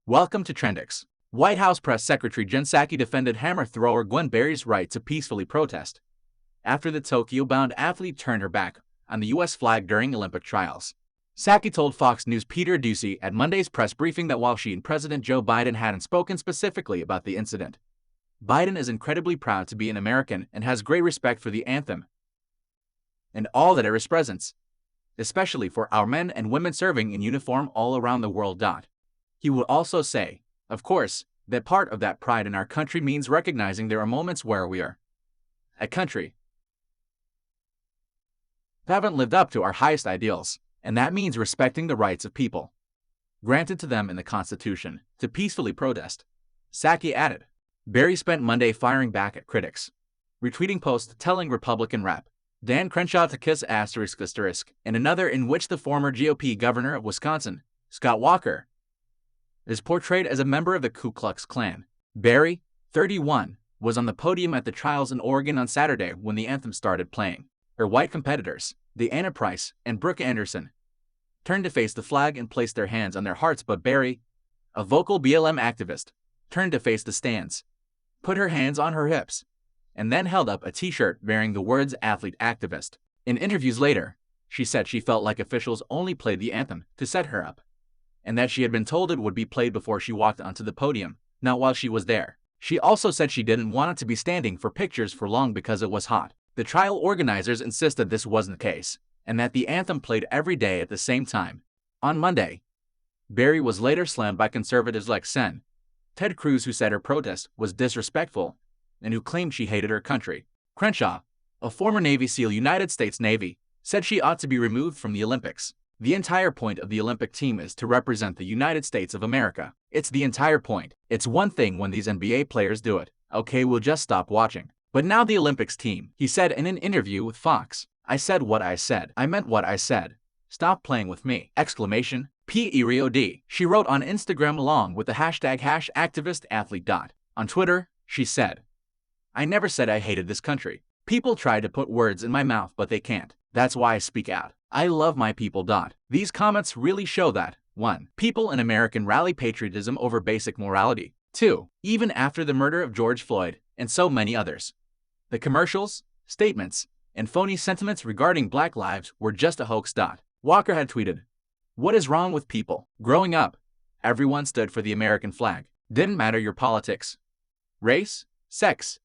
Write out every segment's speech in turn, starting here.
Welcome to Trendix. White House Press Secretary Jen Psaki defended hammer thrower Gwen Berry's right to peacefully protest after the Tokyo-bound athlete turned her back on the U.S. flag during Olympic trials. Psaki told Fox News' Peter Doocy at Monday's press briefing that while she and President Joe Biden hadn't spoken specifically about the incident, Biden is incredibly proud to be an American and has great respect for the anthem and all that it represents, especially for our men and women serving in uniform all around the world. He would also say, of course, that part of that pride in our country means recognizing there are moments where we are a country that haven't lived up to our highest ideals, and that means respecting the rights of people granted to them in the Constitution to peacefully protest. Psaki added. Berry spent Monday firing back at critics, retweeting posts telling Republican Rep. Dan Crenshaw to kiss ***, and another in which the former GOP governor of Wisconsin, Scott Walker, is portrayed as a member of the Ku Klux Klan. Berry, 31, was on the podium at the trials in Oregon on Saturday when the anthem started playing. Her white competitors, Deanna Price and Brooke Anderson, turned to face the flag and placed their hands on their hearts, but Berry, a vocal BLM activist, turned to face the stands, put her hands on her hips, and then held up a t-shirt bearing the words athlete activist. In interviews later, she said she felt like officials only played the anthem to set her up, and that she had been told it would be played before she walked onto the podium, not while she was there. She also said she didn't want it to be standing for pictures for long because it was hot. The trial organizers insisted this wasn't the case, and that the anthem played every day at the same time. On Monday, Berry was later slammed by conservatives like Sen. Ted Cruz, who said her protest was disrespectful and who claimed she hated her country. Crenshaw, a former Navy SEAL United States Navy, said she ought to be removed from the Olympics. The entire point of the Olympic team is to represent the United States of America. It's the entire point. It's one thing when these NBA players do it. Okay, we'll just stop watching. But now the Olympics team, he said in an interview with Fox. I said what I said. I meant what I said. Stop playing with me! Exclamation. Period. She wrote on Instagram along with the hashtag #activistathlete. On Twitter, she said, I never said I hated this country. People try to put words in my mouth, but they can't. That's why I speak out. I love my people. These comments really show that 1. People in America rally patriotism over basic morality. 2. Even after the murder of George Floyd and so many others, the commercials, statements, and phony sentiments regarding Black lives were just a hoax. Walker had tweeted, what is wrong with people? Growing up, everyone stood for the American flag. Didn't matter your politics, race, sex,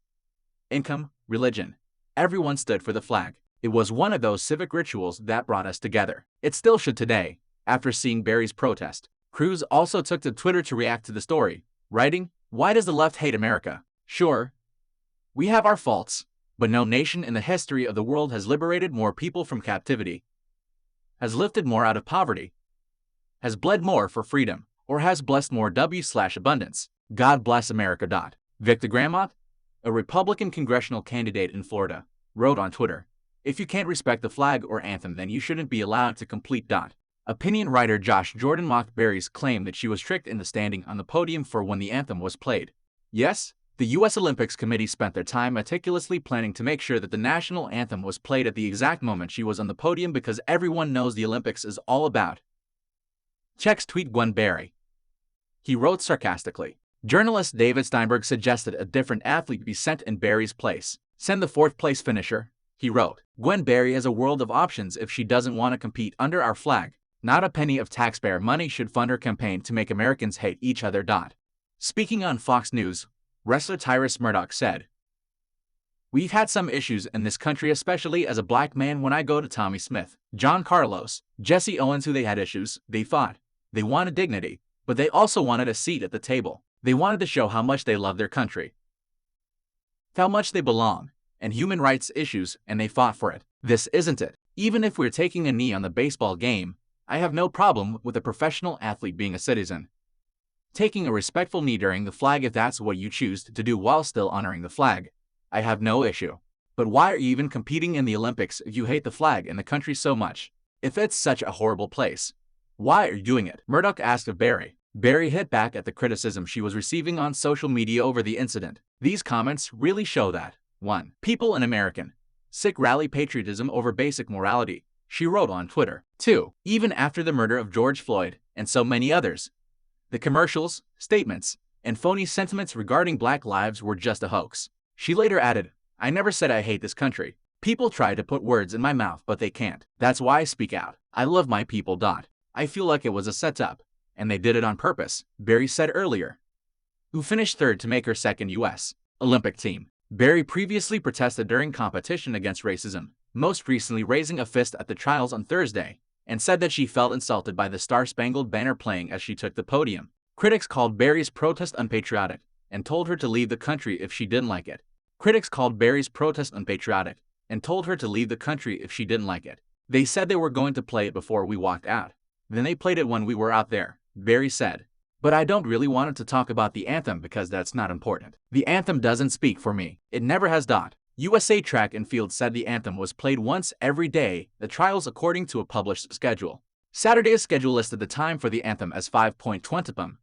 income, religion. Everyone stood for the flag. It was one of those civic rituals that brought us together. It still should today, after seeing Berry's protest. Cruz also took to Twitter to react to the story, writing, why does the left hate America? Sure, we have our faults, but no nation in the history of the world has liberated more people from captivity, has lifted more out of poverty, has bled more for freedom, or has blessed more abundance. God bless America. Victor Grandmont, a Republican congressional candidate in Florida, wrote on Twitter, if you can't respect the flag or anthem, then you shouldn't be allowed to complete. Opinion writer Josh Jordan mocked Berry's claim that she was tricked into standing on the podium for when the anthem was played. Yes, the U.S. Olympics Committee spent their time meticulously planning to make sure that the national anthem was played at the exact moment she was on the podium because everyone knows the Olympics is all about checks. Tweet Gwen Berry. He wrote sarcastically. Journalist David Steinberg suggested a different athlete be sent in Berry's place. Send the fourth-place finisher, he wrote. Gwen Berry has a world of options if she doesn't want to compete under our flag. Not a penny of taxpayer money should fund her campaign to make Americans hate each other. Speaking on Fox News, wrestler Tyrus Murdoch said, we've had some issues in this country, especially as a black man. When I go to Tommy Smith, John Carlos, Jesse Owens, who they had issues, they fought. They wanted dignity, but they also wanted a seat at the table. They wanted to show how much they love their country, how much they belong, and human rights issues, and they fought for it. This isn't it. Even if we're taking a knee on the baseball game, I have no problem with a professional athlete being a citizen, taking a respectful knee during the flag if that's what you choose to do while still honoring the flag. I have no issue. But why are you even competing in the Olympics if you hate the flag and the country so much? If it's such a horrible place, why are you doing it? Murdoch asked of Berry. Berry hit back at the criticism she was receiving on social media over the incident. These comments really show that 1. People in American sick rally patriotism over basic morality, she wrote on Twitter. 2. Even after the murder of George Floyd and so many others, The commercials, statements, and phony sentiments regarding Black lives were just a hoax. She later added, "I never said I hate this country. People try to put words in my mouth, but they can't. That's why I speak out. I love my people. I feel like it was a setup, and they did it on purpose," Berry said earlier, who finished third to make her second U.S. Olympic team. Berry previously protested during competition against racism, most recently raising a fist at the trials on Thursday, and said that she felt insulted by the Star-Spangled Banner playing as she took the podium. Critics called Berry's protest unpatriotic and told her to leave the country if she didn't like it. They said they were going to play it before we walked out. Then they played it when we were out there, Berry said. "But I don't really want to talk about the anthem because that's not important. The anthem doesn't speak for me. It never has. USA Track and Field said the anthem was played once every day, the trials according to a published schedule. Saturday's schedule listed the time for the anthem as 5:20 p.m.,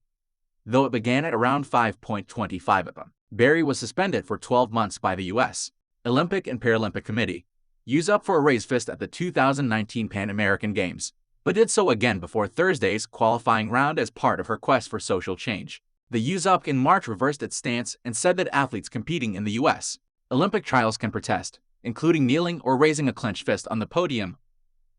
though it began at around 5:25 p.m. Berry was suspended for 12 months by the U.S. Olympic and Paralympic Committee, used up for a raised fist at the 2019 Pan American Games, but did so again before Thursday's qualifying round as part of her quest for social change. The USOP in March reversed its stance and said that athletes competing in the U.S. Olympic trials can protest, including kneeling or raising a clenched fist on the podium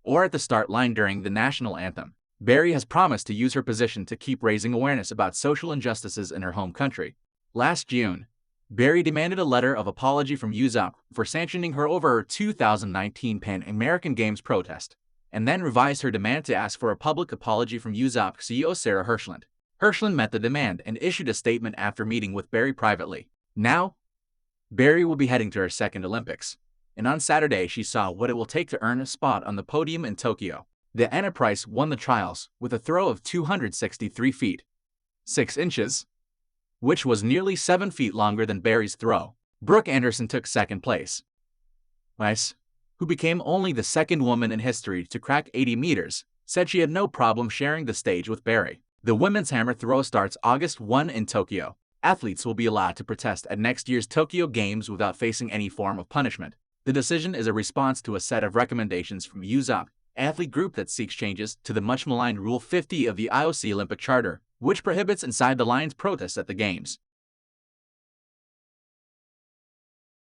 or at the start line during the national anthem. Berry has promised to use her position to keep raising awareness about social injustices in her home country. Last June, Berry demanded a letter of apology from USOP for sanctioning her over her 2019 Pan American Games protest, and then revised her demand to ask for a public apology from USOP CEO Sarah Hirshland. Hirshland met the demand and issued a statement after meeting with Berry privately. Now, Berry will be heading to her second Olympics, and on Saturday she saw what it will take to earn a spot on the podium in Tokyo. The Enterprise won the trials with a throw of 263 feet, 6 inches, which was nearly 7 feet longer than Berry's throw. Brooke Anderson took second place, who became only the second woman in history to crack 80 meters, said she had no problem sharing the stage with Berry. The women's hammer throw starts August 1 in Tokyo. Athletes will be allowed to protest at next year's Tokyo Games without facing any form of punishment. The decision is a response to a set of recommendations from USOP, athlete group that seeks changes to the much-maligned Rule 50 of the IOC Olympic Charter, which prohibits inside-the-lines protests at the Games.